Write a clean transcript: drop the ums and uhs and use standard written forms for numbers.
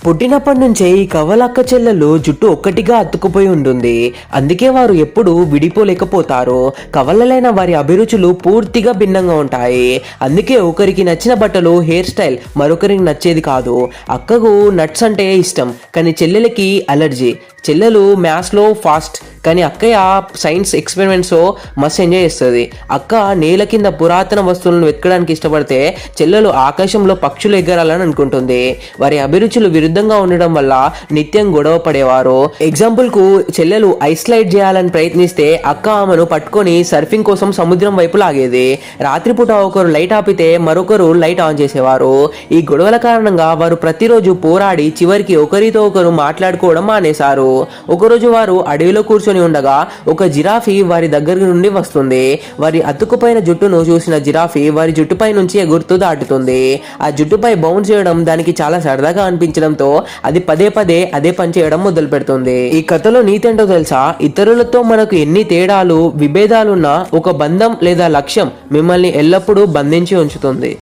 పుట్టినప్పటి నుంచే ఈ కవలక్క చెల్లెలు జుట్టు ఒక్కటిగా అతుక్కుపోయి ఉంటుంది. అందుకే వారు ఎప్పుడు విడిపోలేకపోతారు. కవలలైన వారి అభిరుచులు పూర్తిగా భిన్నంగా ఉంటాయి. అందుకే ఒకరికి నచ్చిన బట్టలు, హెయిర్ స్టైల్ మరొకరికి నచ్చేది కాదు. అక్కకు నట్స్ అంటే ఇష్టం, కానీ చెల్లెలకి అలర్జీ. చెల్లెలు మ్యాథ్స్లో ఫాస్ట్, కానీ అక్కయ్య సైన్స్ ఎక్స్పెరిమెంట్స్ మస్తు ఎంజాయ్ చేస్తుంది. అక్క నేల కింద పురాతన వస్తువులను వెతకడానికి ఇష్టపడితే చెల్లెలు ఆకాశంలో పక్షులు ఎగరాలని అనుకుంటుంది. వారి అభిరుచులు విరుద్ధంగా ఉండడం వల్ల నిత్యం గొడవ పడేవారు. ఎగ్జాంపుల్కు చెల్లెలు ఐస్ స్లైడ్ చేయాలని ప్రయత్నిస్తే అక్క ఆమెను పట్టుకొని సర్ఫింగ్ కోసం సముద్రం వైపు లాగేది. రాత్రిపూట ఒకరు లైట్ ఆపితే మరొకరు లైట్ ఆన్ చేసేవారు. ఈ గొడవల కారణంగా వారు ప్రతిరోజు పోరాడి చివరికి ఒకరితో ఒకరు మాట్లాడుకోవడం మానేశారు. ఒకరోజు వారు అడవిలో కూర్చొని ఉండగా ఒక జిరాఫీ వారి దగ్గర నుండి వస్తుంది. వారి అతుక్కుపోయిన జుట్టును చూసిన జిరాఫీ వారి జుట్టుపై నుంచి ఎగురుతూ దాటుతుంది. ఆ జుట్టుపై బౌన్స్ చేయడం దానికి చాలా సరదాగా అనిపించడంతో అది పదే పదే అదే పని చేయడం మొదలు పెడుతుంది. ఈ కథలో నీతి ఏంటో తెలుసా? ఇతరులతో మనకు ఎన్ని తేడాలు, విభేదాలున్నా ఒక బంధం లేదా లక్ష్యం మిమ్మల్ని ఎల్లప్పుడూ బంధించి ఉంచుతుంది.